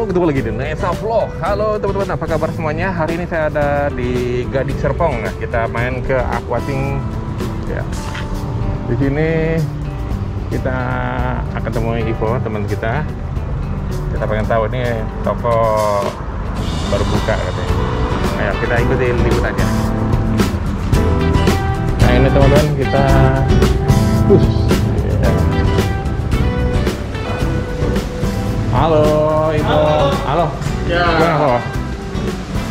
ketemu lagi di Nesa Vlog. Halo teman-teman, apa kabar semuanya? Hari ini saya ada di Gading Serpong. Nah, kita main ke Aquating ya. Di sini kita akan temui Ivo, teman kita. Kita pengen tahu nih toko baru buka katanya. Ayo kita ikutin liputannya. Nah ini teman-teman kita Halo Ivo. Halo. Ya. Gimana kok?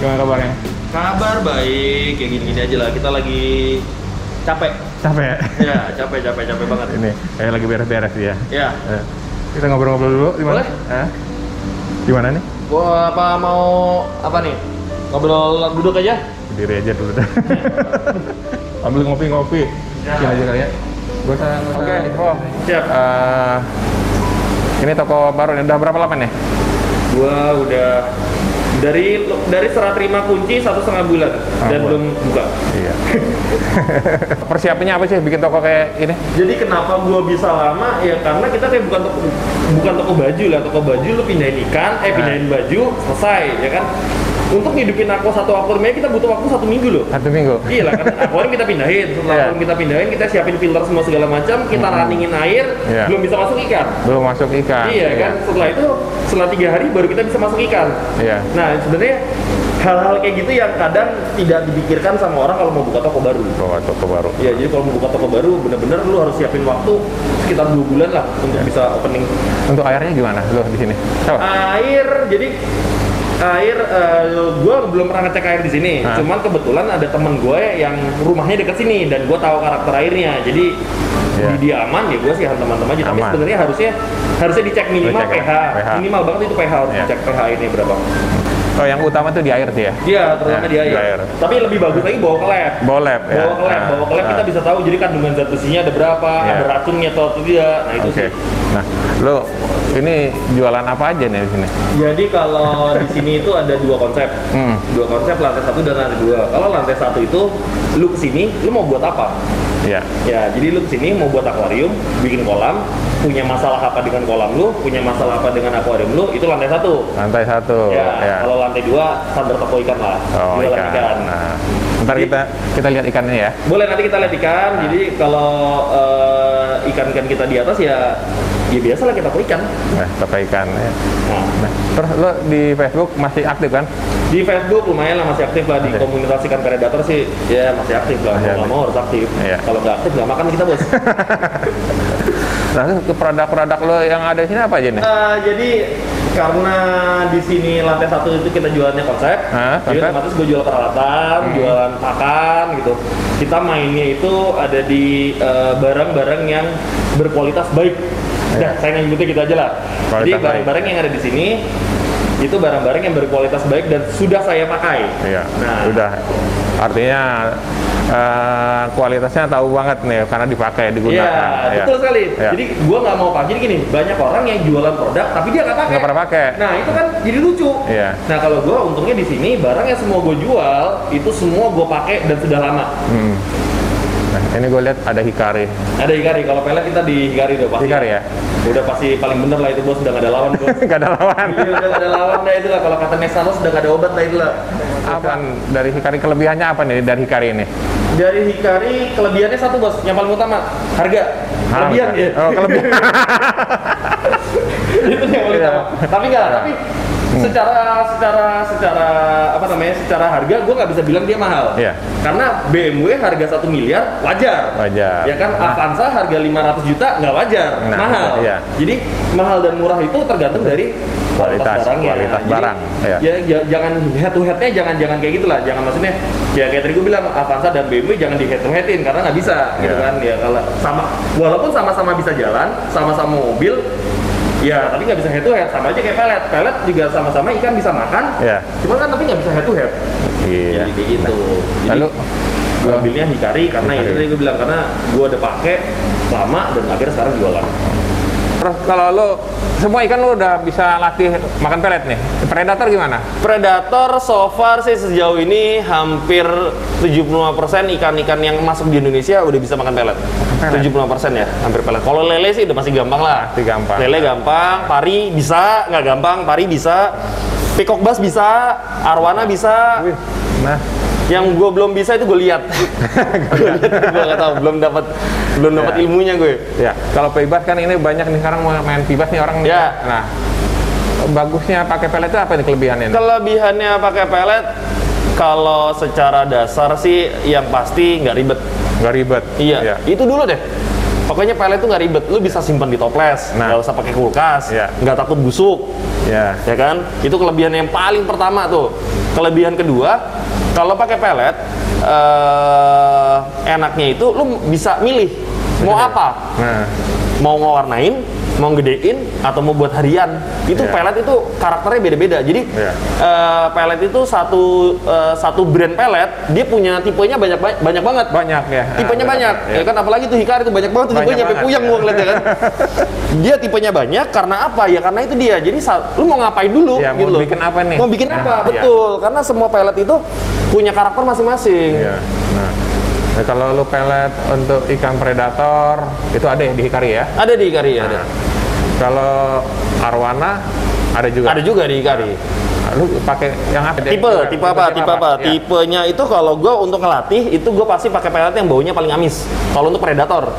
Gimana kabarnya? Kabar baik, kayak gini-gini aja lah. Kita lagi capek. Capek? Ya, capek banget. Ini kayak lagi beres-beres ya. Ya. Kita ngobrol-ngobrol dulu di mana? Boleh. Di mana nih? Gua mau apa nih? Ngobrol duduk aja. Berdiri aja dulu dah. Ambil ngopi-ngopi. Ya. Sini aja kali ya. Gua Oke. Ivo. Siap. Ini toko baru nih, udah berapa lama nih? Gua udah dari serah terima kunci 1,5 bulan dan belum buka. Iya. Persiapannya apa sih bikin toko kayak ini? Jadi kenapa gua bisa lama? Ya karena kita kayak bukan toko baju lah. Toko baju lu pindahin ikan, pindahin baju, selesai ya kan. Untuk ngidupin satu akuariumnya kita butuh waktu 1 minggu loh. 1 minggu? Iya lah, kan akuarium kita pindahin. Setelah akuarium kita pindahin, kita siapin filter semua segala macam, kita runningin air, belum bisa masuk ikan. Belum masuk ikan. Iya kan, setelah 3 hari baru kita bisa masuk ikan. Iya. Nah sebenarnya hal-hal kayak gitu yang kadang tidak dipikirkan sama orang kalau mau buka toko baru. Toko baru. Iya, jadi kalau mau buka toko baru, bener-bener lu harus siapin waktu sekitar 2 bulan lah untuk bisa opening. Untuk airnya gimana lo di sini? Gue belum pernah ngecek air di sini. Cuman kebetulan ada temen gue yang rumahnya deket sini dan gue tahu karakter airnya. Jadi dia aman ya, gue sih teman-teman aja. Tapi sebenarnya harusnya dicek minimal pH. Minimal banget itu pH harus dicek pH ini berapa. Oh, yang utama tuh di air tuh ya? Iya, terutama di air. Tapi lebih bagus lagi bawa ke lab. Bawa lab ya. Bawa ke lab kita bisa tahu jadi kandungan zat besinya ada berapa, ada racunnya atau tidak. Nah, itu sih. Nah, lo ini jualan apa aja nih di sini? Jadi kalau di sini itu ada 2 konsep. 2 konsep, lantai 1 dan lantai 2. Kalau lantai 1 itu lu kesini, lu mau buat apa? Iya. Ya, jadi lu kesini mau buat akuarium, bikin kolam, punya masalah apa dengan kolam lu, punya masalah apa dengan akuarium lu, itu lantai 1. Lantai 1. Ya. Kalau lantai 2 standar toko ikan lah. Oh, ikan. Nah, ntar kita lihat ikannya ya. Boleh, nanti kita lihat ikan. Jadi kalau ikan-ikan kita di atas ya biasa lah kita toko ikan. Toko ikan ya. Nah, terus lo di Facebook masih aktif kan? Di Facebook lumayan lah, masih aktif lah. Di komunitas ikan predator sih ya masih aktif lah. Mau nggak mau harus aktif. Kalau nggak aktif nggak makan kita, bos. Nah, ke produk-produk lo yang ada di sini apa aja nih? Jadi karena di sini lantai 1 itu kita jualannya konsep. Jadi otomatis gue jual peralatan, jualan pakan gitu. Kita mainnya itu ada di barang-barang yang berkualitas baik. Nah, saya nyebutnya gitu aja lah. Jadi barang-barang yang ada di sini itu barang-barang yang berkualitas baik dan sudah saya pakai. Iya. Nah, udah. Artinya kualitasnya tahu banget nih karena dipakai, digunakan. Iya, betul sekali. Jadi gua nggak mau pakai. Jadi gini, banyak orang yang jualan produk tapi dia nggak pakai. Nggak pernah pakai. Nah, itu kan jadi lucu. Iya. Nah, kalau gua untungnya di sini barang yang semua gua jual itu semua gua pakai dan sudah lama. Nah, ini gue lihat ada Hikari. Ada Hikari. Kalau pelet kita di Hikari udah pasti. Hikari ya? Udah pasti paling bener lah itu, bos. Udah nggak ada lawan, bos. Nggak ada lawan. Iya, udah nggak ada lawan dah itu lah. Kalau kata Nesalos udah nggak ada obat lah itu lah. Apa dari Hikari, kelebihannya apa nih dari Hikari ini? Dari Hikari kelebihannya satu, bos. Yang paling utama harga. Kelebihan ya. Oh, kelebihan. Itu yang paling utama. Tapi enggak, tapi secara harga gue nggak bisa bilang dia mahal. Karena BMW harga 1 miliar wajar. Ya kan, Avanza harga 500 juta nggak wajar, mahal. Jadi mahal dan murah itu tergantung dari kualitas barang. Ya jangan head to headnya jangan kayak gitulah. Jangan, maksudnya ya kayak tadi gue bilang Avanza dan BMW jangan di head to headin karena nggak bisa gitu kan. Ya kalau walaupun sama-sama bisa jalan, sama-sama mobil, ya, tapi nggak bisa head to head, sama aja kayak pelet. Pelet juga sama-sama ikan bisa makan, cuma kan tapi nggak bisa head to head. Jadi kayak gitu. Lalu gue ambilnya Hikari karena itu tadi gue bilang, karena gue udah pakai lama dan akhirnya sekarang jualan. Terus kalau lu semua ikan lu udah bisa latih makan pelet nih. Predator gimana? Predator so far sih sejauh ini hampir 75% ikan-ikan yang masuk di Indonesia udah bisa makan pelet. 75% ya, hampir pelet. Kalau lele sih udah masih gampang lah. Masih gampang. Lele gampang, pari bisa, nggak gampang, pari bisa. Peacock bass bisa, arwana bisa. Nah, yang gue belum bisa itu gue lihat. Gue nggak tahu, belum dapat ilmunya gue. Ya, kalau pibas kan ini banyak nih sekarang mau main pibas nih orang. Ya. Nah, bagusnya pakai pelet itu apa nih kelebihannya? Kelebihannya pakai pelet, kalau secara dasar sih yang pasti nggak ribet. Nggak ribet. Iya. Ya. Itu dulu deh. Pokoknya pelet itu nggak ribet, lu bisa simpan di toples, nggak usah pakai kulkas, nggak takut busuk, ya kan? Itu kelebihan yang paling pertama tuh. Kelebihan kedua, kalau pakai pelet, enaknya itu lu bisa milih mau apa, mau ngewarnain, mau gedein, atau mau buat harian. Itu pelet itu karakternya beda-beda. Jadi pelet itu satu brand pelet, dia punya tipenya banyak banget. Banyak ya. Tipenya banyak. Ya kan, apalagi tuh Hikari itu banyak banget tuh tipenya, sampai puyeng gua ngeliatnya kan. Dia tipenya banyak karena apa? Ya karena itu dia. Jadi lu mau ngapain dulu ya, gitu. Mau bikin apa nih? Mau bikin apa? Betul. Karena semua pelet itu punya karakter masing-masing. Nah, kalau lu pelet untuk ikan predator itu ada ya di Hikari ya? Ada di Hikari ya. Ada. Kalau arwana ada juga. Ada juga di Hikari. Lu pakai yang apa? Tipe apa? Ya. Tipenya itu kalau gue untuk ngelatih itu gue pasti pakai pelet yang baunya paling amis. Kalau untuk predator.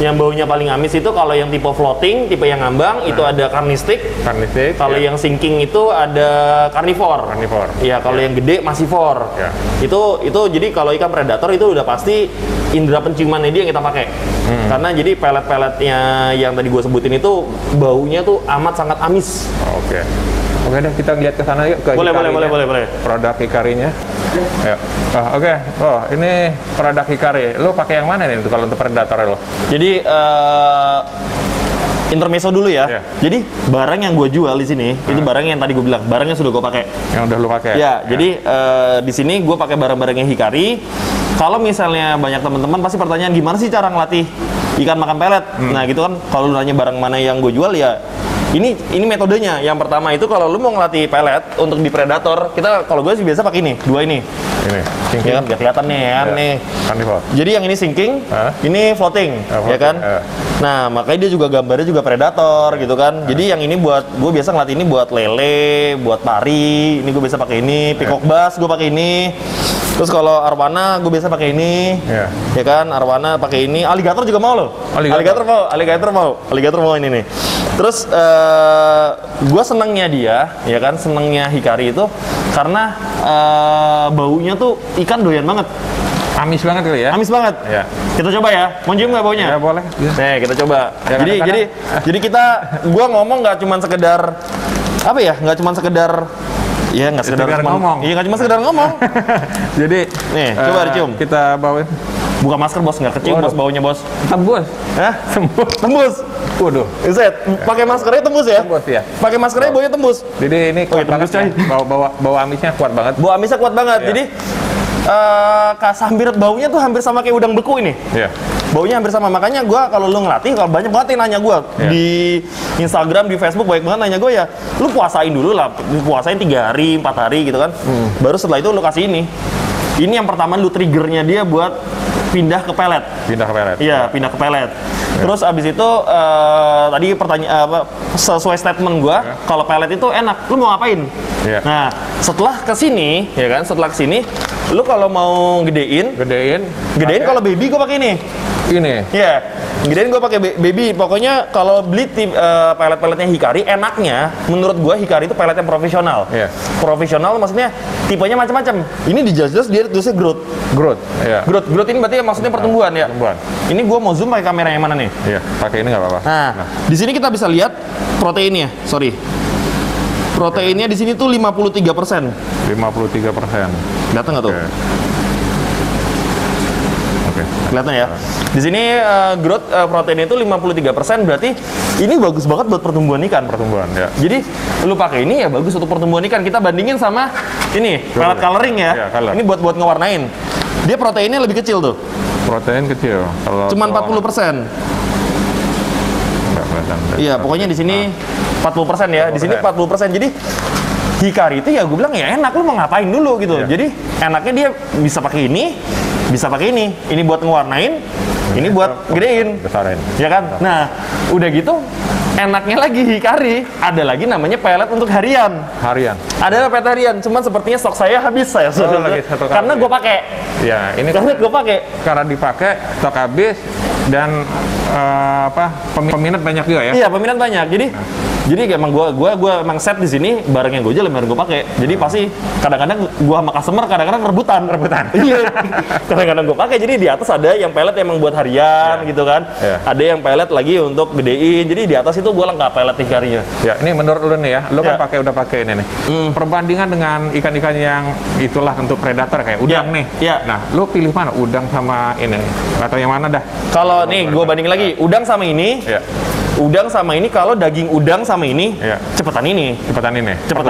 Yang baunya paling amis itu kalau yang tipe floating, tipe yang ngambang itu ada carnistic. Kalau yang sinking itu ada carnivore. Iya, kalau yang gede massivore. Itu jadi kalau ikan predator itu udah pasti indera penciumannya dia yang kita pakai. Karena jadi pelet-peletnya yang tadi gue sebutin itu baunya tuh amat sangat amis. Oke deh, kita lihat ke sana yuk, ke boleh. Produk Hikarinya. Ayo. Oke. Oh, ini produk Hikari. Lu pakai yang mana nih kalau untuk predator lo? Jadi intermezzo dulu ya. Jadi barang yang gue jual di sini itu barang yang tadi gue bilang, barangnya sudah gue pakai. Yang udah lu pakai. Ya. Jadi di sini gue pakai barang-barangnya Hikari. Kalau misalnya banyak teman-teman pasti pertanyaan gimana sih cara ngelatih ikan makan pelet. Nah gitu kan, kalau lu nanya barang mana yang gue jual ya ini metodenya. Yang pertama itu kalau lu mau ngelatih pelet untuk di predator, kita kalau gue sih biasa pakai ini, dua ini. Ini sinking. Ya kan, gak kelihatan nih ya, nih. Jadi yang ini sinking, ini floating, ya kan? Nah, makanya dia juga gambarnya juga predator gitu kan. Jadi yang ini buat gue biasa ngelatih ini buat lele, buat pari. Ini gue biasa pakai ini, peacock bass gue pakai ini. Terus kalau arwana gue biasa pakai ini, ya kan? Arwana pakai ini, alligator juga mau loh. Alligator mau ini nih. Terus gue senangnya dia, ya kan? Senangnya Hikari itu karena baunya tuh ikan doyan banget. Amis banget kali ya? Amis banget. Ya. Kita coba ya. Mau cium nggak baunya? Ya boleh. Nih kita coba. Ya, jadi gue ngomong nggak cuma sekedar apa ya? Nggak cuma sekedar ya nggak sekedar ngomong. Iya nggak cuma sekedar ngomong. Jadi nih coba dicium. Kita bawain. Buka masker bos, nggak kecium bos baunya bos. Tembus. Hah? Tembus. Waduh. Set, pakai maskernya tembus ya? Tembus ya. Pakai maskernya baunya tembus. Jadi ini kuat banget. Bau amisnya kuat banget. Bau amisnya kuat banget. Jadi hampir baunya tuh hampir sama kayak udang beku ini. Iya. Baunya hampir sama. Makanya gue kalau lu ngelatih, kalau banyak banget yang nanya gue di Instagram, di Facebook banyak banget nanya gue ya, lu puasain dulu lah, puasain 3 hari, 4 hari gitu kan. Baru setelah itu lu kasih ini. Ini yang pertama lu triggernya dia buat pindah ke pelet. Iya, pindah ke pelet. Terus abis itu tadi pertanyaan sesuai statement gua, kalau pelet itu enak, lu mau ngapain? Nah, setelah kesini, ya kan, lu kalau mau gedein kalau baby gua pakai ini. Ini. Iya. Gedein gua pakai baby. Pokoknya kalau beli pelet-peletnya Hikari, enaknya menurut gua Hikari itu pelet yang profesional. Profesional maksudnya tipenya macam-macam. Ini dijelas-jelas dia tulisnya growth. Growth ini berarti maksudnya pertumbuhan ya. Ini gua mau zoom pakai kamera yang mana nih? Iya, pakai ini nggak apa-apa. Nah, di sini kita bisa lihat proteinnya. Proteinnya di sini tuh 53%. 53%. Kelihatan nggak tuh? Kelihatan ya. Di sini growth proteinnya itu 53%, berarti ini bagus banget buat pertumbuhan ikan. Ya. Jadi lu pakai ini ya bagus untuk pertumbuhan ikan. Kita bandingin sama ini pelet coloring ya. Ini buat ngewarnain. Dia proteinnya lebih kecil tuh. Protein kecil. Cuman 40%. Iya, pokoknya di sini 40% ya. Di sini 40%. Jadi hikari itu ya gue bilang ya enak, lu mau ngapain dulu gitu. Jadi enaknya dia bisa pakai ini, bisa pakai ini. Ini buat ngewarnain, ini buat gedein. Besarin. Ya kan? Nah, udah gitu enaknya lagi hikari, ada lagi namanya pelet untuk harian. Harian. Ada pelet harian, cuman sepertinya stok saya habis saya. Lagi satu kali. Karena gue pakai. Ya, ini karena gue pakai. Karena dipakai, stok habis dan peminat banyak juga ya. Iya, peminat banyak. Jadi emang gue emang set di sini barang yang gue jual gue pakai. Jadi pasti kadang-kadang gue sama customer kadang-kadang rebutan. Iya. Kadang-kadang gue pakai. Jadi di atas ada yang pelet emang buat harian gitu kan. Ada yang pelet lagi untuk gedein. Jadi di atas itu gue lengkap pelet hikarinya. Ya, ini menurut lu nih ya, lu kan udah pakai ini nih. Perbandingan dengan ikan-ikan yang itulah untuk predator kayak udang nih. Iya. Nah, lu pilih mana? Udang sama ini nih? Atau yang mana dah? Kalau nih gue banding lagi, udang sama ini. Iya. Udang sama ini, kalau daging udang sama ini, cepetan ini. Cepetan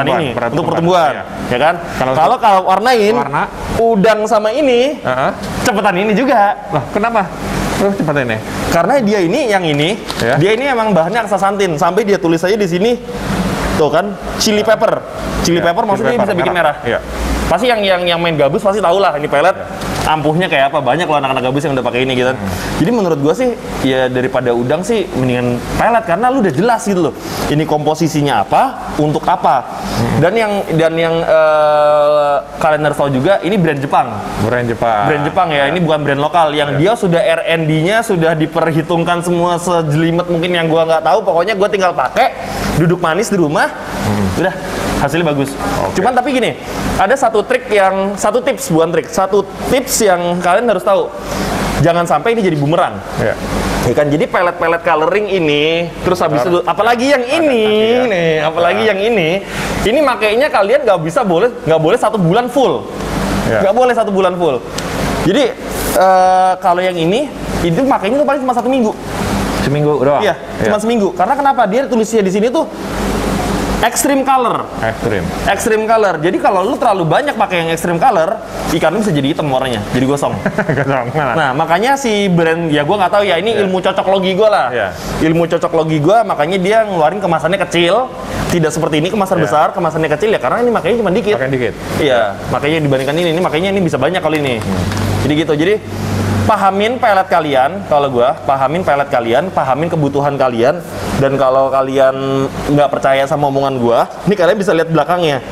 ini untuk pertumbuhan. Ya kan? Kalau warnain udang sama ini, cepetan ini juga. Lah, kenapa? Terus cepetan ini? Karena dia ini yang ini, dia ini emang bahannya aksasantin. Sampai dia tulis aja di sini. Tuh kan, chili pepper. Chili pepper maksudnya dia bisa bikin merah. Iya. Pasti yang main gabus pasti tahu lah ini pelet. Ampuhnya kayak apa, banyak loh anak-anak gabus yang udah pakai ini gitu. Jadi menurut gua sih ya daripada udang sih mendingan pelet karena lu udah jelas gitu loh. Ini komposisinya apa, untuk apa. Dan yang kalian harus tahu juga ini brand Jepang. Brand Jepang ya, ini bukan brand lokal yang dia sudah R&D-nya sudah diperhitungkan semua sejelimet mungkin yang gua nggak tahu. Pokoknya gua tinggal pakai, duduk manis di rumah, udah hasilnya bagus. Cuman tapi gini, ada satu tips yang kalian harus tahu. Jangan sampai ini jadi bumerang. Ya kan, jadi pelet-pelet coloring ini, terus habis itu apalagi yang ini nih, apalagi yang ini makainya kalian nggak boleh 1 bulan full. Nggak boleh 1 bulan full. Jadi kalau yang ini itu makainya tuh paling cuma 1 minggu. Seminggu doang? Iya, cuma seminggu. Karena kenapa? Dia tulisnya di sini tuh extreme color. Extreme color. Jadi kalau lu terlalu banyak pakai yang extreme color, ikan lu bisa jadi hitam warnanya, jadi gosong. Nah, makanya si brand ya gua nggak tahu ya, ini ilmu cocok logi gua lah. Ilmu cocok logi gua, makanya dia ngeluarin kemasannya kecil, tidak seperti ini kemasan besar, kemasannya kecil ya karena ini makanya cuma dikit. Iya, makanya dibandingkan ini makanya ini bisa banyak kalau ini. Jadi gitu. Jadi pahamin pelet kalian, kalau gua pahamin pelet kalian, pahamin kebutuhan kalian, dan kalau kalian nggak percaya sama omongan gua, ini kalian bisa lihat belakangnya.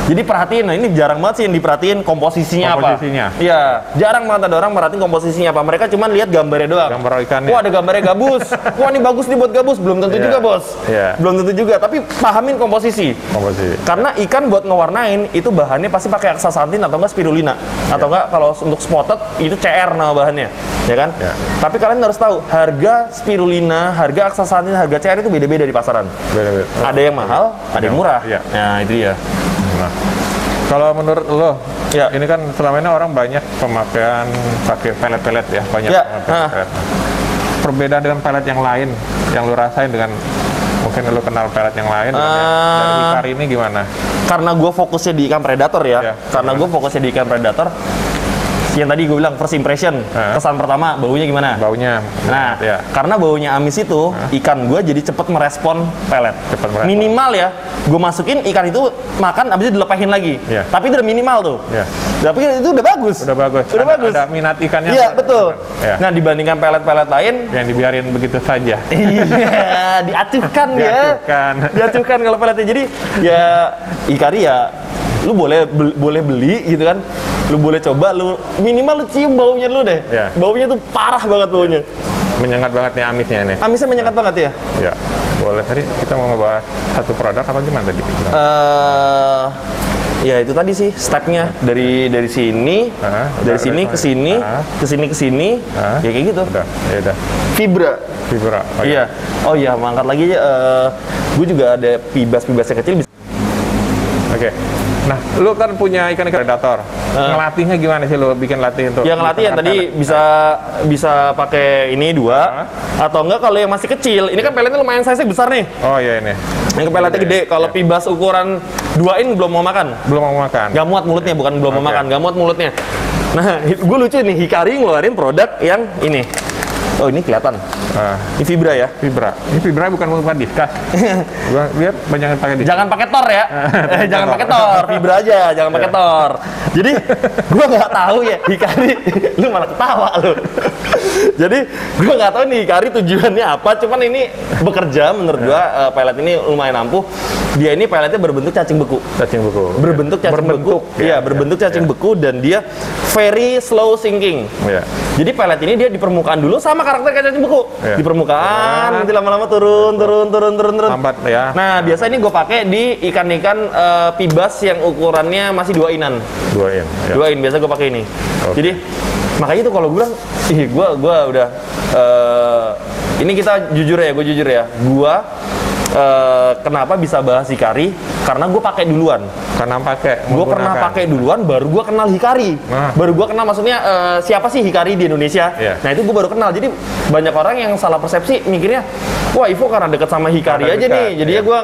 Jadi perhatiin, nah ini jarang banget sih yang diperhatiin komposisinya apa. Iya, jarang banget ada orang merhatiin komposisinya apa. Mereka cuma lihat gambarnya doang. Gambar ikannya. Wah, ada gambarnya gabus. Wah, ini bagus nih buat gabus. Belum tentu juga, Bos. Belum tentu juga, tapi pahamin komposisi. Karena ikan buat ngewarnain itu bahannya pasti pakai aksasantin atau enggak spirulina. Atau enggak kalau untuk spotted itu CR nama bahannya. Ya kan? Tapi kalian harus tahu harga spirulina, harga aksasantin, harga CR itu beda-beda di pasaran. Ada yang mahal, ada yang murah. Nah, itu dia. Nah, kalau menurut lo, ini kan selama ini orang banyak pemakaian pakai pelet-pelet ya, banyak pelet. Perbedaan dengan pelet yang lain yang lo rasain dengan mungkin lo kenal pelet yang lain dari hikari ini gimana? Karena gue fokusnya di ikan predator ya. Karena gue fokusnya di ikan predator. Yang tadi gue bilang first impression, kesan pertama baunya gimana? Nah, karena baunya amis itu, ikan gue jadi cepet merespon pelet. Minimal ya, gue masukin ikan itu makan, abis itu dilepahin lagi. Tapi itu udah minimal tuh. Tapi itu udah bagus. Udah bagus. Ada minat ikannya. Iya, betul. Nah, dibandingkan pelet-pelet lain yang dibiarin begitu saja. Iya, diacuhkan ya. Diacuhkan kalau peletnya. Jadi ya hikari ya, lu boleh beli gitu kan. Lu boleh coba, lu minimal lu cium baunya dulu deh. Baunya tuh parah banget baunya. Menyengat banget nih amisnya nih. Amisnya menyengat banget ya? Iya. Boleh, tadi kita mau ngebahas satu produk apa gimana tadi? Ya itu tadi sih stepnya dari sini, dari sini ke sini, ke sini, ya kayak gitu. Udah. Fibra. Iya. Oh iya, mangkat lagi aja. Gue juga ada pibas-pibas yang kecil. Oke. Nah, lu kan punya ikan predator. Ngelatihnya gimana sih lu bikin latih untuk? Yang latihan tadi bisa pakai ini 2 atau enggak kalau yang masih kecil. Ini kan peletnya lumayan size besar nih. Oh iya ini. Yang peletnya gede. Kalau pibas ukuran 2 belum mau makan. Gak muat mulutnya, bukan belum mau makan, gak muat mulutnya. Nah, gue lucu nih, Hikari ngeluarin produk yang ini. Oh ini kelihatan. Ini Vibra ya? Vibra. Ini Vibra bukan diskus. Gua lihat banyak pakai diskus. Jangan pakai Thor ya. Jangan pakai Thor, Vibra aja, jangan pakai Thor. Jadi gua nggak tahu ya Hikari, lu malah ketawa lu. Jadi gua nggak tahu nih Hikari tujuannya apa, cuman ini bekerja menurut gua pelet ini lumayan ampuh. Dia ini peletnya berbentuk cacing beku. Cacing beku. Berbentuk cacing beku. Iya, berbentuk cacing beku dan dia very slow sinking. Ya. Jadi pelet ini dia di permukaan dulu sama karakter kayak cacing beku. Di permukaan, nanti lama-lama turun. Lambat ya. Nah, biasa ini gue pakai di ikan-ikan pibas yang ukurannya masih 2 inan. 2 in. Ya. 2 in biasa gue pakai ini. Jadi makanya itu kalau gue bilang, gue udah ini kita jujur ya, gue kenapa bisa bahas Hikari? Karena gue pakai duluan. Gue pernah pakai duluan, baru gue kenal Hikari. Baru gue kenal, maksudnya siapa sih Hikari di Indonesia? Nah itu gue baru kenal. Jadi banyak orang yang salah persepsi mikirnya, wah Ivo karena deket sama Hikari aja nih. Jadinya gue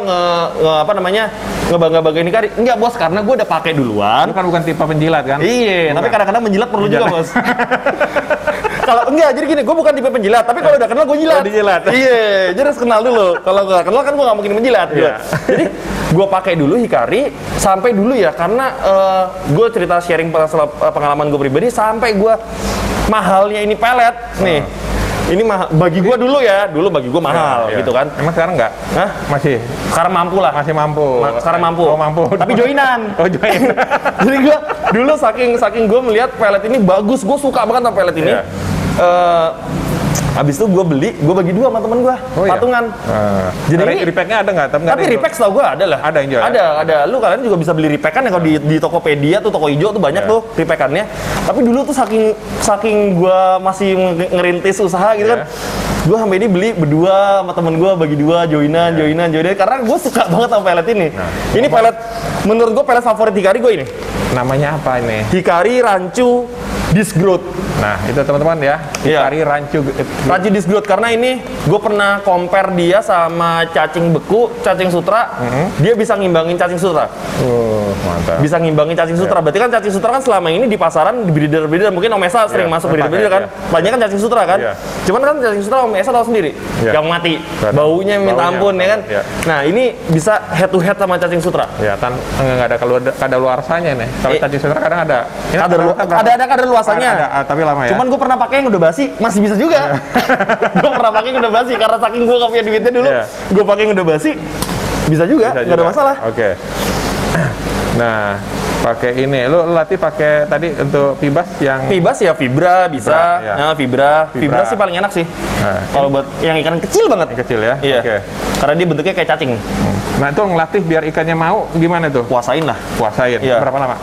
ngebangga-banggain Hikari. Enggak bos, karena gue udah pakai duluan. Lu kan bukan tipe penjilat kan? Iya, tapi kadang-kadang menjilat perlu juga bos. Kalau enggak, jadi gini, gue bukan tipe penjilat, tapi kalau udah kenal gue jilat. Iya, jadi harus kenal dulu. Kalau nggak kenal kan gue nggak mungkin menjilat. Jadi gue pakai dulu Hikari sampai dulu ya, karena gue cerita sharing pengalaman gue pribadi sampai gue mahalnya ini pelet nih. Ini bagi gue dulu ya, bagi gue mahal gitu kan. Emang sekarang nggak? Hah? Masih? Sekarang mampu lah. Masih mampu. Sekarang mampu. Oh mampu. Tapi joinan. Oh joinan. Jadi gue dulu saking gue melihat pelet ini bagus, gue suka banget sama pelet ini. Habis itu gue bagi 2 sama temen gue, patungan. Jadi repacknya ada nggak? Tapi repack setahu gue ada lah. Ada yang jual? Ada. Lu kalian juga bisa beli repackan ya, kalau di Tokopedia tuh, toko hijau tuh banyak tuh repackannya. Tapi dulu tuh saking gue masih ngerintis usaha gitu kan, gue sampai ini beli berdua sama temen gue, bagi 2 joinan karena gue suka banget sama pelet ini. Ini pelet, menurut gue pelet favorit Hikari gue ini. Namanya apa ini? Hikari Rancu Disc Growth. Nah, itu teman-teman ya. Hikari Rancu Disc Growth, karena ini gue pernah compare dia sama cacing beku, cacing sutra. Dia bisa ngimbangin cacing sutra. Mantap. Bisa ngimbangin cacing sutra. Berarti kan cacing sutra kan selama ini di pasaran, di breeder, mungkin Om Esa sering masuk breeder kan. Banyak kan cacing sutra kan. Cuman kan cacing sutra Om Esa tahu sendiri, yang mati. Baunya minta ampun ya kan. Nah, ini bisa head to head sama cacing sutra. Ya, nggak ada kadaluarsanya nih. Kalau cacing sutra kadang ada. Ada kadaluarsanya. Tapi lama ya. Cuman gue pernah pakai yang udah basi, masih bisa juga. Gue pernah pakai yang udah basi karena saking gue gak punya duitnya dulu. Gue pakai yang udah basi, bisa juga, nggak ada masalah. Oke. Nah, pakai ini. Lu latih pakai tadi untuk pibas yang ya Vibra bisa. Vibra sih paling enak sih. Kalau buat yang ikan kecil banget. Yang kecil ya. Iya. Karena dia bentuknya kayak cacing. Nah, itu ngelatih biar ikannya mau gimana tuh? Puasain lah. Berapa lama?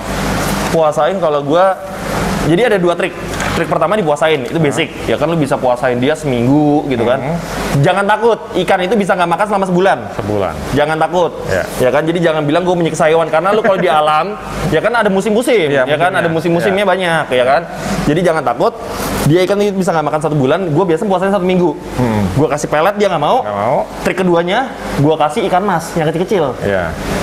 Puasain kalau gua, jadi ada 2 trik. Trik pertama dipuasain, itu basic. Ya kan lu bisa puasain dia seminggu gitu kan. Jangan takut, ikan itu bisa nggak makan selama sebulan. Jangan takut. Ya kan, jadi jangan bilang gue menyiksa hewan, karena lu kalau di alam ya kan ada musim-musim, ya kan ada musim-musimnya banyak, ya kan. Jadi jangan takut. Dia ikan itu bisa nggak makan 1 bulan, gue biasa puasain 1 minggu. Gue kasih pelet, dia nggak mau. Trik keduanya, gue kasih ikan mas yang kecil-kecil.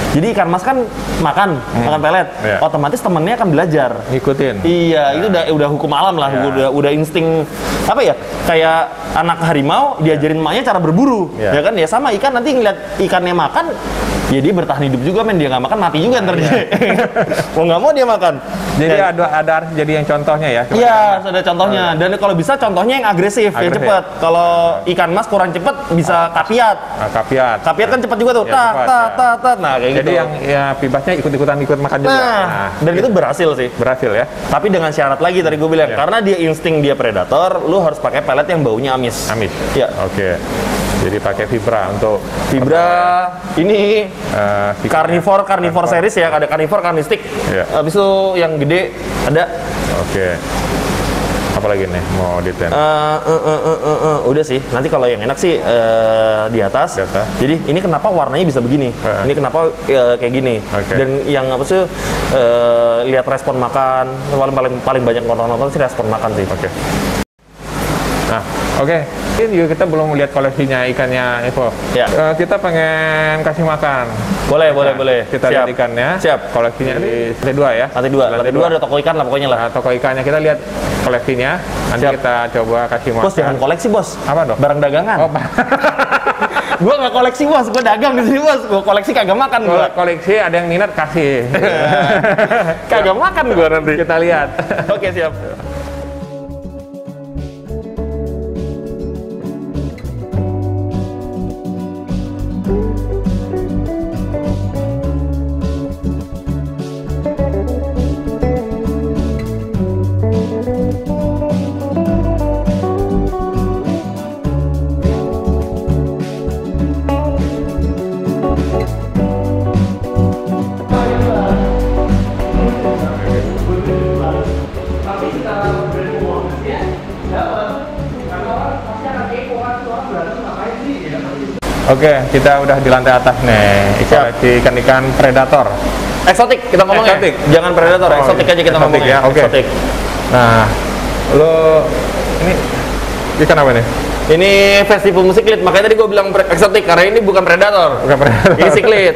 Jadi ikan mas kan makan pelet, otomatis temennya akan belajar. Ngikutin. Iya, itu udah hukum alam lah, udah insting apa ya? Kayak anak harimau diajarin emaknya cara berburu, ya kan? Ya sama ikan, nanti ngeliat ikannya makan, ya dia bertahan hidup juga, men. Dia nggak makan mati juga ntar dia. Mau nggak mau dia makan. Jadi ada jadi yang contohnya ya? Iya, ada contohnya. Dan kalau bisa contohnya yang agresif. Yang cepet. Kalau ikan mas kurang cepet, bisa kapiat. Kapiat kan cepet juga tuh. Nah, kayak jadi yang ya pibasnya ikut makan juga. Dan itu berhasil sih. Berhasil ya. Tapi dengan syarat lagi tadi gue bilang, karena dia insting dia predator, lu harus pakai pelet yang baunya amis. Iya. Oke. Jadi pakai Vibra untuk ini carnivore series ya, ada carnivore carnistic. Habis itu yang gede ada. Oke. Apalagi nih mau detail? Udah sih. Nanti kalau yang enak sih di atas. Jadi ini kenapa warnanya bisa begini? Ini kenapa kayak gini? Dan yang apa sih? Lihat respon makan. Paling banyak nonton sih respon makan sih. Nah, Oke, ini juga kita belum melihat koleksinya ikannya Evo. Ya. Kita pengen kasih makan. Boleh, boleh. Kita lihat ikannya. Siap. Koleksinya di lantai 2 ya. Lantai 2 ada toko ikan lah pokoknya lah. Nah, toko ikannya kita lihat koleksinya. Nanti kita coba kasih makan. Bos, jangan koleksi, Bos. Apa dong? Barang dagangan. Oh, Gua nggak koleksi, Bos. Gua dagang di sini, Bos. Gua koleksi kagak makan gua. Koleksi ada yang minat kasih. Kagak makan gua nanti. Kita lihat. Oke, siap. Oke, kita udah di lantai atas nih. Koleksi ikan-ikan predator. Eksotik kita ngomongnya. Eksotik. Jangan predator, eksotik aja kita ngomongnya. Ya, oke. Eksotik. Nah, lo ini ikan apa nih? Ini festival musik cichlid, makanya tadi gue bilang eksotik karena ini bukan predator. Bukan predator. Ini cichlid.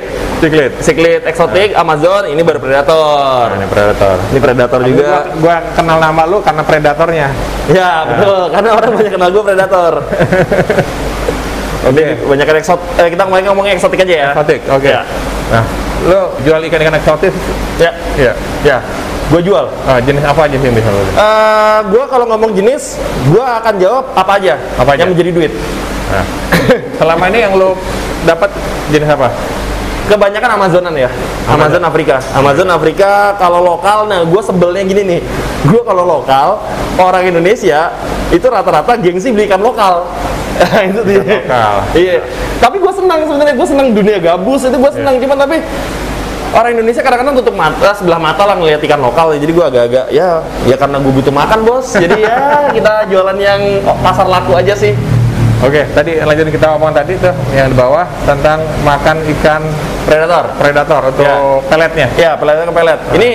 Cichlid eksotik Amazon, ini baru predator. Nah, ini predator. Ini predator juga. Gua kenal nama lu karena predatornya. Ya, betul. Karena orang banyak kenal gue predator. Oke, banyak kan kita ngomongnya eksotik aja ya. Eksotik, oke. Ya. Nah, lo jual ikan-ikan eksotis? Ya. Gue jual. Jenis apa aja sih yang bisa lo? Gue kalau ngomong jenis, gue akan jawab apa aja yang menjadi duit. Nah, selama ini yang lo dapat jenis apa? Kebanyakan Amazonan ya. Amazon Afrika kalau lokal. Nah, gue sebelnya gini nih. Gue kalau lokal, orang Indonesia itu rata-rata gengsi beli ikan lokal. Itu dia. Lokal. Iya. Tapi gue senang sebenarnya, gue senang dunia gabus itu gue senang. Cuman tapi orang Indonesia kadang-kadang tutup mata, sebelah mata lah ngeliat ikan lokal. Jadi gue agak-agak ya karena gue butuh makan, Bos. Jadi ya kita jualan yang pasar laku aja sih. Oke, tadi lanjut kita ngomong tadi tuh yang di bawah tentang makan ikan predator untuk peletnya. Ya, peletnya ke pelet. Ini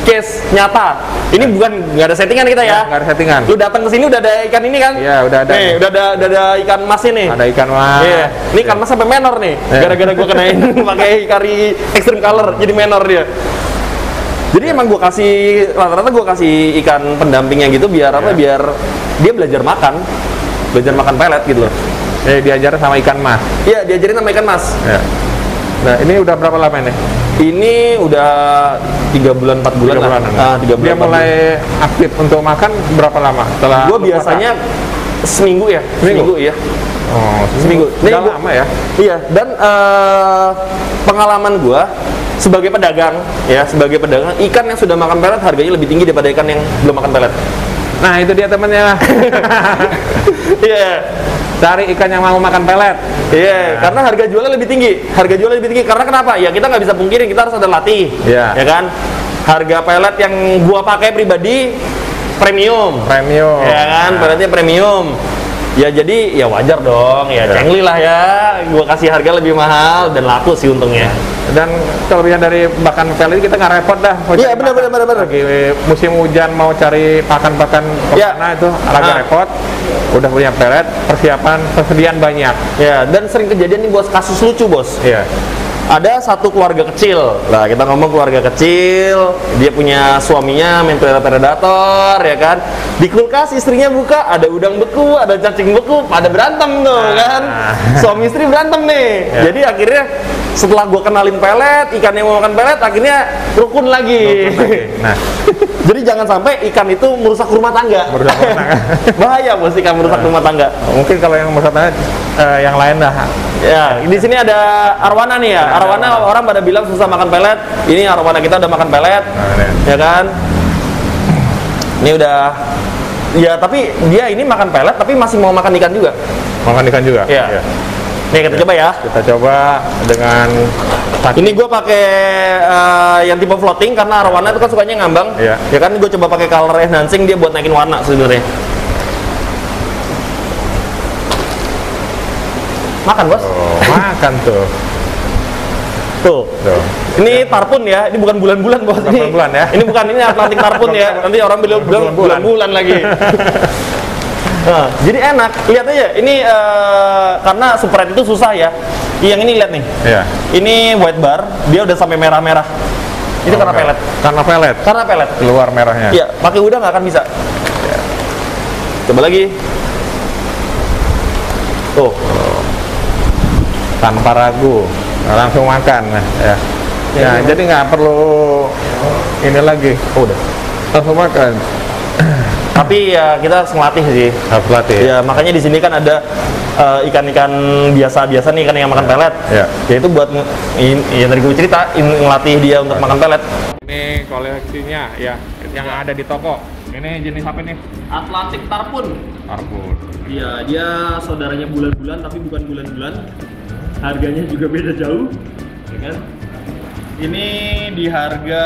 case nyata. Ini bukan nggak ada settingan kita ya. Nggak ada settingan. Lu datang ke sini udah ada ikan ini kan? Iya, udah ada. Nih, udah ada ikan mas ini. Ada ikan mas. Iya. Ini ikan mas sampai menor nih. Gara-gara gua kenain pakai kari extreme color jadi menor dia. Jadi emang rata-rata gue kasih ikan pendampingnya gitu biar apa? Biar dia belajar makan pelet gitu loh. Diajarin sama ikan mas. Iya, diajarin sama ikan mas. Ya. Nah, ini udah berapa lama ini? Ini udah 3 bulan 4 bulan lah. 3 bulan. Dia mulai aktif untuk makan berapa lama? Setelah gue biasanya seminggu ya. Seminggu iya. Oh, seminggu. Udah lama ya? Iya, dan pengalaman gue sebagai pedagang, ikan yang sudah makan pelet harganya lebih tinggi daripada ikan yang belum makan pelet. Nah, itu dia temennya. Iya. Cari ikan yang mau makan pelet. Iya, karena harga jualnya lebih tinggi. Karena kenapa? Ya kita nggak bisa pungkiri kita harus ada latih. Ya kan? Harga pelet yang gua pakai pribadi premium. Ya kan? Peletnya premium. Ya jadi ya wajar dong, cengli lah ya. Gua kasih harga lebih mahal dan laku sih untungnya. Dan kelebihan dari makan pelet kita nggak repot dah. Iya benar. Lagi musim hujan mau cari pakan-pakan kemana itu agak repot. Udah punya pelet, persiapan persediaan banyak. Ya, dan sering kejadian nih bos, kasus lucu bos. Iya. Ada satu keluarga kecil. Lah kita ngomong keluarga kecil, dia punya suaminya main predator ya kan. Di kulkas istrinya buka, ada udang beku, ada cacing beku, pada berantem tuh kan. Suami istri berantem nih. Ya. Jadi akhirnya setelah gua kenalin pelet, ikan yang mau makan pelet akhirnya rukun lagi. Nah, jadi jangan sampai ikan itu merusak rumah tangga. Bahaya bos ikan merusak rumah tangga. Mungkin kalau yang merusak tangga yang lain dah. Ya, di sini ada arwana nih ya. Arwana orang pada bilang susah makan pelet. Ini arwana kita udah makan pelet. Ya kan? Ini udah ya, tapi dia ini makan pelet tapi masih mau makan ikan juga. Makan ikan juga? Iya. Nih kita coba ya. Kita coba dengan ini gue pakai yang tipe floating karena arwana itu kan sukanya ngambang. Iya. Ya kan gue coba pakai color enhancing dia buat naikin warna sebenarnya. Makan bos? Oh, makan tuh. Tuh. Ini tarpun ya, ini bukan bulan-bulan bos. Ini bulan ya. Ini bukan, ini Atlantik tarpun ya. Nanti orang bilang bulan-bulan lagi. Nah, jadi enak. Lihat aja, ini karena Super Red itu susah ya. Yang ini lihat nih. Iya. Ini white bar, dia udah sampai merah-merah. Itu karena pelet. Karena pelet. Karena pelet. Keluar merahnya. Iya, pakai udang nggak akan bisa. Ya. Coba lagi. Tuh. Tanpa ragu, langsung makan. Ya. Ya, jadi nggak perlu ini lagi. Oh, udah. Langsung makan. Tapi ya kita harus ngelatih sih. Harus latih. Ya, makanya di sini kan ada ikan-ikan biasa nih, ikan yang makan pelet. Ya. Yaitu buat yang tadi gue cerita, ngelatih dia untuk makan pelet. Ini koleksinya ya, yang ada di toko. Ini jenis apa nih? Atlantic Tarpon. Tarpon. Iya, dia saudaranya bulan-bulan tapi bukan bulan-bulan. Harganya juga beda jauh, ya kan? Ini di harga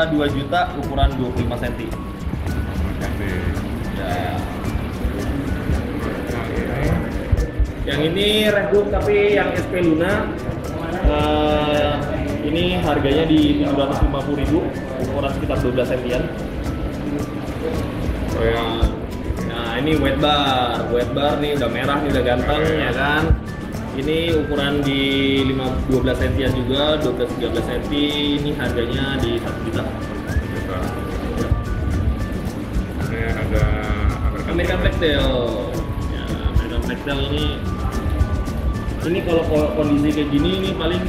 2 juta, ukuran 25 cm. Ya. Yang ini Redwood tapi yang SP Luna. Ini harganya di 750.000, ukuran sekitar 12 cm. Oh ya. Nah, ini white bar nih udah merah nih, udah ganteng ya kan. Ini ukuran di 12 cm juga, 12-13 cm. Ini harganya di 1 juta. Ini ada American Blacktail. Ya, American Blacktail ini kalau kondisi kayak gini ini paling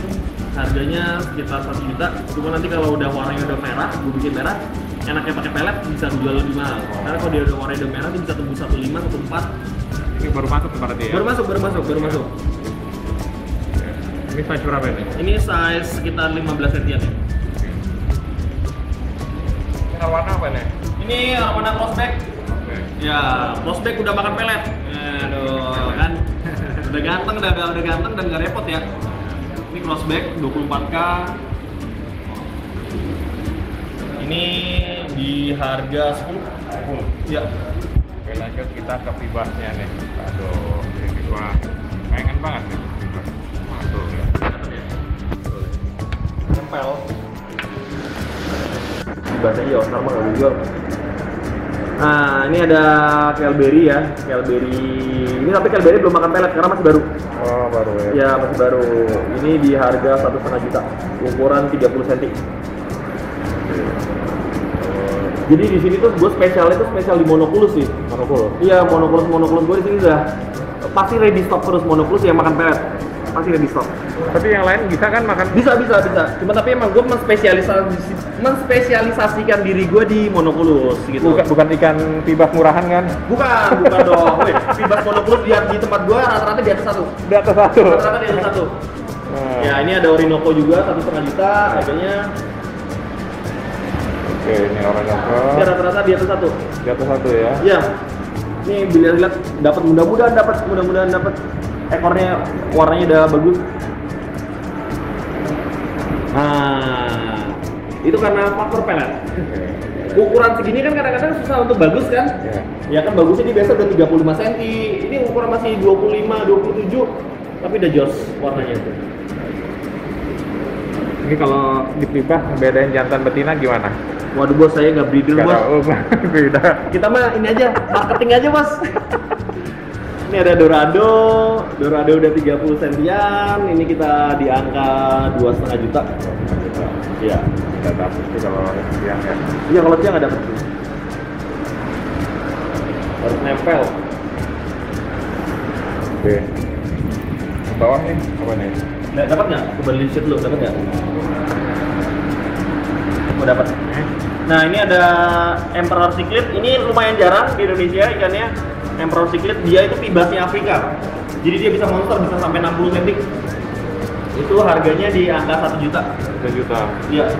harganya sekitar 1 juta. Cuma nanti kalau udah warnanya udah merah, gue bikin merah, enaknya pakai pelet bisa dijual lebih mahal. Karena kalau dia udah warnanya udah merah, dia bisa tembus 1.5, 1.4. Ini baru masuk berarti ya? Baru masuk. Ini size berapa ini? Ini size sekitar 15 cm ya. Ini warna apa nih? Ini warna crossback. Okay. Ya, crossback udah makan pelet. Aduh, kan. Udah ganteng dan gak repot ya. Ini crossback 24K. Ini di harga 10. Ya. Oke, lanjut kita ke pibasnya nih. Aduh, ini gua pengen banget nih pibas. Masuk ya. Nempel. Pibasnya ya, Oscar mah gak dijual. Nah, ini ada Kelberry ya. Ini tapi Kelberry belum makan pelet karena masih baru. Oh, baru ya. Ya, masih baru. Ini di harga 1,5 juta. Ukuran 30 cm. Jadi di sini tuh gue spesial di monokulus sih. Monokulus. Iya, monokulus gue di sini udah pasti ready stock terus. Monokulus yang makan pelet pasti ready stock. Tapi yang lain bisa kan makan? Bisa. Cuma tapi emang gue menspesialisasikan diri gue di monokulus gitu. Bukan ikan pibas murahan kan? Bukan dong. Pibas monokulus di tempat gue rata-rata di atas satu. Rata-rata di atas satu. Ya, ini ada Orinoco juga 1,5 juta harganya. Oke, ini Orinoco. Ya, rata-rata di atas satu. Di atas satu ya? Iya. Ini bila lihat dapat mudah-mudahan dapat ekornya warnanya udah bagus. Nah, itu karena faktor pelet. Ukuran segini kan kadang-kadang susah untuk bagus kan? Ya kan bagusnya di biasa udah 35 cm. Ini ukuran masih 25, 27, tapi udah jos warnanya itu. Ini kalau di pibas bedain jantan betina gimana? Waduh bos, saya nggak breeder bos. Beda. Kita mah ini aja, marketing aja bos. Ini ada Dorado udah 30 cm. Ini kita di angka 2,5 juta. Iya. Kita dapet sih kalau siang ya. Iya, kalau siang nggak dapet. Harus nempel. Oke. Bawah nih apa nih? Dapat nggak? Coba lihat dulu, dapat nggak? Mau dapat. Nah, ini ada Emperor Cichlid. Ini lumayan jarang di Indonesia ikannya. Emperor Cichlid, dia itu pibasnya Afrika. Jadi dia bisa monster, bisa sampai 60 cm. Itu harganya di angka 1 juta. 1 juta. Iya.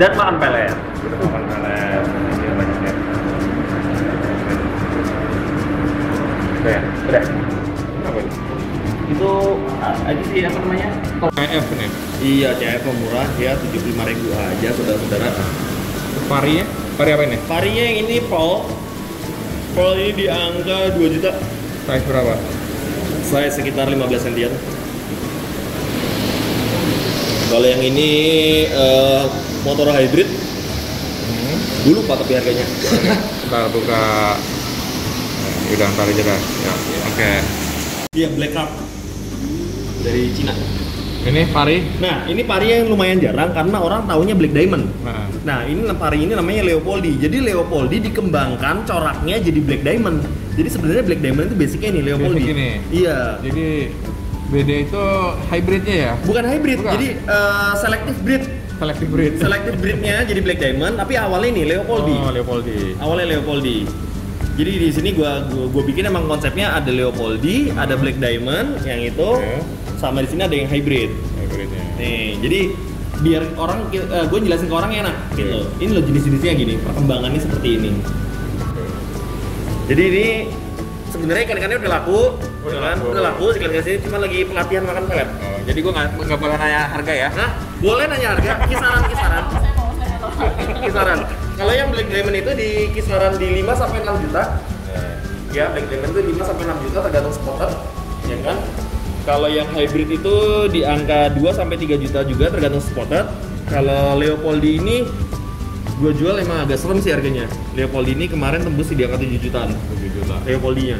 Dan makan pelet. Makan pelet. Ini banyaknya. Oke, udah. Apa ini? Itu aja sih apa namanya? CF nih. Iya, CF murah ya, 75.000 aja saudara-saudara. Varinya? Vari apa ini? Varinya yang ini Pearl ini di angka 2 juta. Size berapa? Size sekitar 15 cm. Kalau yang ini motor hybrid. Dulu lupa tapi harganya. Kita buka. Udang tali jerah. Ya. Oke. Iya, black carp dari Cina. Ini pari. Nah, ini pari yang lumayan jarang karena orang taunya black diamond. Nah, ini pari ini namanya Leopoldi. Jadi Leopoldi dikembangkan coraknya jadi black diamond. Jadi sebenarnya black diamond itu basicnya ini Leopoldi. Basic ini. Iya. Jadi beda itu hybridnya ya? Bukan hybrid, bukan. Jadi selective breed. Selective breed. Selective breednya jadi black diamond, tapi awalnya ini Leopoldi. Oh, Leopoldi. Awalnya Leopoldi. Jadi di sini gua bikin emang konsepnya ada Leopoldi, ada black diamond yang itu. Sama di sini ada yang hybrid. Hybridnya. Nih, jadi biar orang gue jelasin ke orang enak gitu. Ini loh jenis-jenisnya gini, perkembangannya seperti ini. Jadi ini sebenarnya ikan-ikannya udah laku, udah laku. Ikan-ikan sini cuma lagi pelatihan makan pelet. Oh, jadi gue nggak boleh nanya harga ya? Nah, boleh nanya harga, kisaran. Kalau yang black diamond itu di kisaran di 5 sampai 6 juta. Ya, black diamond itu 5 sampai 6 juta tergantung spotter, ya kan? Kalau yang hybrid itu di angka 2 sampai 3 juta juga tergantung spotter. Kalau Leopoldi ini gue jual emang agak serem sih harganya. Leopoldi ini kemarin tembus di angka 7 jutaan. 7 juta. Leopoldinya.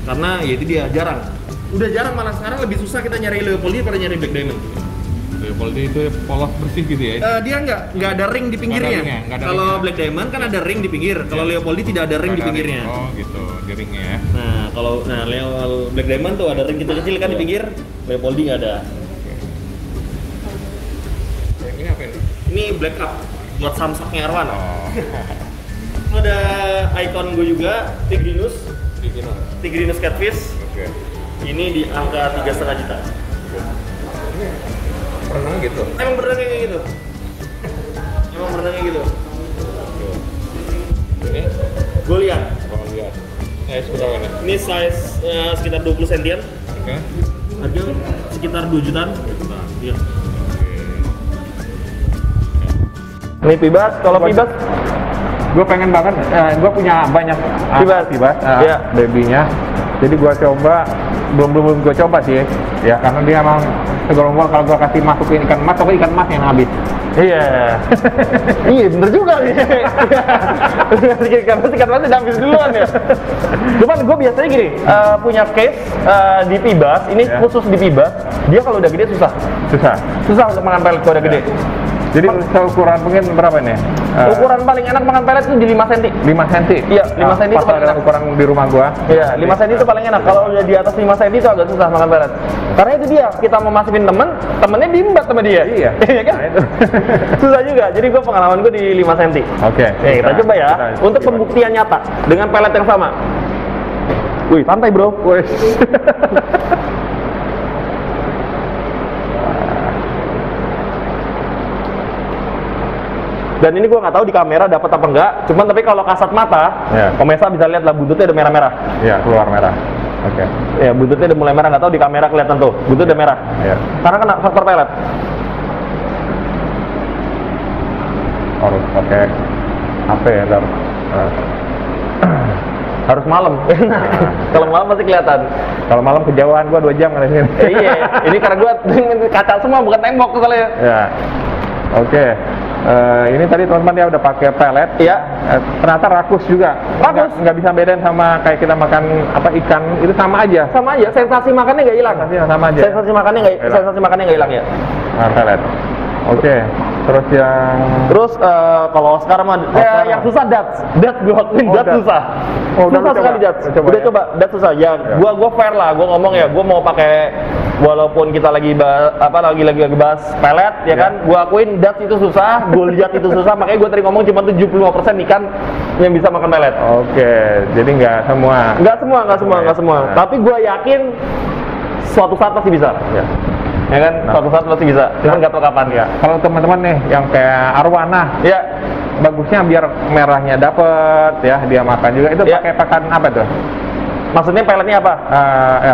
Karena ya itu dia jarang. Udah jarang, malah sekarang lebih susah kita nyari Leopoldi daripada nyari black diamond. Leopoldi itu polos bersih gitu ya? Dia nggak ada ring di pinggirnya. Kalau black diamond kan ada ring di pinggir. Kalau Leopoldi tidak ada ring di pinggirnya. Oh gitu, di ringnya ya. Nah, black diamond tuh ada ring kecil-kecil kan di pinggir. Leopoldi nggak ada. Ini apa ini? Ini black cup buat samsaknya Arwan. Oh. Ada icon gue juga, Tigrinus catfish. Oke. Ini di angka 3,5 juta. Berenang gitu? Emang berenang kayak gitu. Ini? Gue lihat. Oh lihat. Berapa ini? Ini size sekitar 20 sentian. Oke. Harga sekitar 2 jutaan. Iya. Ini pibas. Kalau pibas, gue pengen banget. Gue punya banyak pibas. Iya. Babynya. Jadi gue coba, belum gue coba sih ya, karena dia emang segolong kalau gue kasih masukin ikan emas yang habis. Iya. Iya, bener juga nih. Ikan mas udah habis duluan ya. Cuman gue biasanya gini, punya case di pibas, ini khusus di pibas, dia kalau udah gede susah untuk makan pelet kalau udah gede. Jadi ukuran mungkin berapa nih? Ukuran paling enak makan pelet itu di 5 cm. 5 cm? Iya, 5 cm itu paling enak. Ukuran di rumah gua. Iya, 5 cm itu paling enak. Kalau udah di atas 5 cm itu agak susah makan pelet. Karena itu dia, kita mau masukin temennya diembat sama dia. Iya. Iya kan? Susah juga. Jadi pengalaman gue di 5 cm. Oke. Kita coba ya. Untuk pembuktian nyata dengan pelet yang sama. Wih, santai bro. Wih. Dan ini gue nggak tahu di kamera dapat apa enggak, cuman tapi kalau kasat mata, Komesa bisa lihat lah buntutnya udah merah-merah. Iya, keluar merah. Oke. Ya, buntutnya udah mulai merah, nggak tahu di kamera kelihatan tuh, buntut udah merah. Iya. Karena kena faktor pelet. Harus pakai HP ya, harus malam. Kalau malam pasti kelihatan. Kalau malam kejauhan gua 2 jam kan sini. Iya, ini karena gua kaca semua bukan tembok soalnya. Ya. Oke. Ini tadi teman-teman dia udah pakai pelet. Iya. Ternyata rakus juga. Rakus. Nggak bisa bedain sama kayak kita makan ikan, itu sama aja. Sama aja. Sensasi makannya nggak hilang. Sama aja. Sensasi makannya nggak hilang ya. Nah, pelet. Oke. Terus kalau sekarang mah yang susah dat gue lakuin susah. Susah sekali dat. Udah coba dat susah. Ya, gua fair lah. Gua ngomong ya, gua mau pakai walaupun kita lagi lagi bahas pelet ya kan. Gua akuin dat itu susah, goliat itu susah. Makanya gua tadi ngomong cuma 75% ikan yang bisa makan pelet. Oke. Jadi nggak semua. Tapi gua yakin suatu saat pasti bisa. Ya kan, suatu saat pasti bisa, cuman nggak tahu kapan ya. Kalau teman-teman nih yang kayak Arwana, ya bagusnya biar merahnya dapet ya, dia makan juga itu pakai pakan apa tuh? Maksudnya peletnya apa?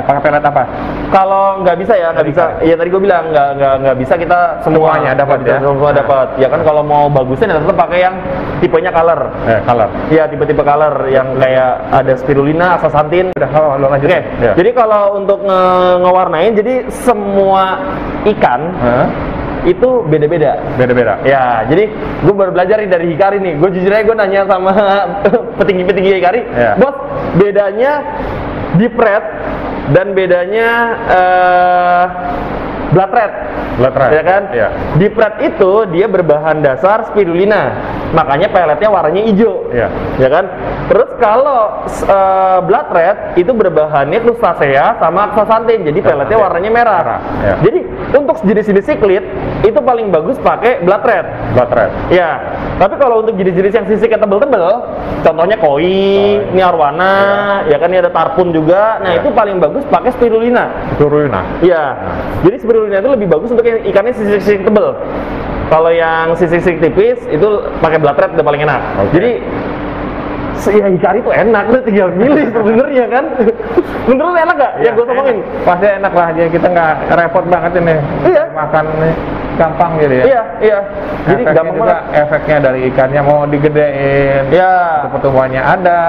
Pakai pelet apa? Kalau nggak bisa ya, nggak bisa. Ya tadi gue bilang nggak bisa kita semuanya dapat ya. Semua dapat. Ya kan kalau mau bagusnya tetap pakai yang tipenya color. Color. Iya, tipe-tipe color yang kayak ada spirulina, astaxanthin. Udah, lo lanjut. Oke. Ya. Jadi kalau untuk ngewarnain, jadi semua ikan itu beda-beda. Ya, jadi gue baru belajar nih dari Hikari nih. Gue jujur aja gue nanya sama petinggi-petinggi Hikari, bos, bedanya deep red dan bedanya blood red. Ya kan? Iya. Deep red itu dia berbahan dasar spirulina, makanya peletnya warnanya hijau. Iya. Ya kan? Terus kalau blood red itu berbahannya crustacea sama aksasantin, jadi peletnya warnanya merah. Iya. Jadi untuk jenis-jenis siklit itu paling bagus pakai blood red. Blood red. Ya. Tapi kalau untuk jenis-jenis yang sisiknya tebel-tebel, contohnya koi, ini arwana, ya kan ini ada tarpun juga. Nah, itu paling bagus pakai spirulina. Spirulina. Iya. Jadi spirulina itu lebih bagus untuk yang ikannya sisik-sisik tebel. Kalau yang sisik-sisik tipis itu pakai blood red udah paling enak. Jadi ya hikari itu enak, lu tinggal milih sebenarnya kan. Menurut lu enak gak? Ya, gue ngomongin. Pasti enak lah, jadi kita nggak repot banget ini. Iya. Makan nih gampang gitu ya. Iya, iya. Jadi gampang juga banget. efeknya dari ikannya mau digedein. Iya. Pertumbuhannya ada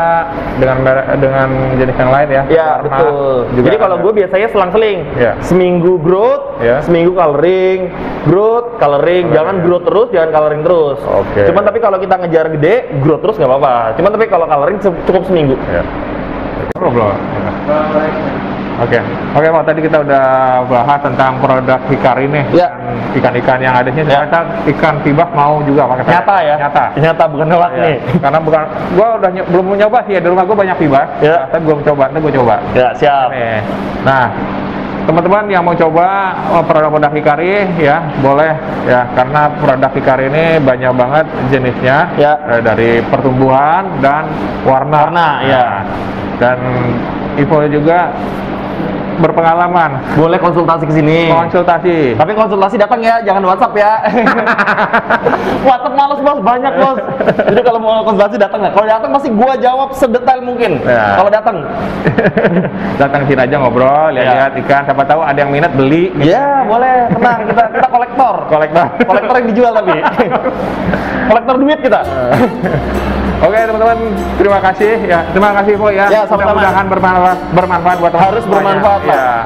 dengan jenis yang lain ya. Iya, betul. Jadi kalau gue biasanya selang-seling. Iya. Seminggu growth, seminggu coloring, growth, coloring. Jangan growth terus, jangan coloring terus. Oke. Cuman tapi kalau kita ngejar gede, growth terus nggak apa-apa. Cuman tapi kalau coloring cukup seminggu. Iya. Belum. Oke, Pak, tadi kita udah bahas tentang produk hikari nih. Ya. Ikan-ikan yang ada di sini. Ternyata ikan pibas mau juga pakai Nyata ya? Nyata bukan nelak nih. Karena gua udah belum nyoba sih ya, di rumah gua banyak pibas. Ya. Tapi belum coba, nanti gua coba. Ya, siap. Nih. Nah, teman-teman yang mau coba produk hikari ya boleh ya, karena produk hikari ini banyak banget jenisnya ya. Dari pertumbuhan dan warna ya. Dan info juga berpengalaman. Boleh konsultasi ke sini. Konsultasi. Tapi konsultasi datang ya, jangan WhatsApp ya. WhatsApp males bos, banyak bos. Jadi kalau mau konsultasi datang nggak? Kalau datang pasti gua jawab sedetail mungkin. Ya. Kalau datang. Datang sini aja ngobrol, lihat ikan. Siapa tahu ada yang minat beli. Gitu. Ya boleh, tenang. Kita kolektor. Kolektor yang dijual tapi. Kolektor duit kita. Oke teman-teman, terima kasih ya. Terima kasih Po ya. Mudah-mudahan bermanfaat buat teman-teman. Harus bermanfaat lah.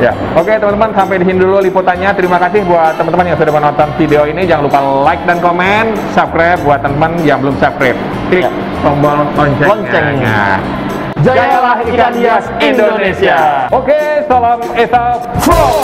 Ya. Oke teman-teman, sampai di sini dulu liputannya. Terima kasih buat teman-teman yang sudah menonton video ini. Jangan lupa like dan komen, subscribe buat teman-teman yang belum subscribe. Klik tombol loncengnya. Jayalah ikan hias Indonesia. Oke, salam Esa Vlog.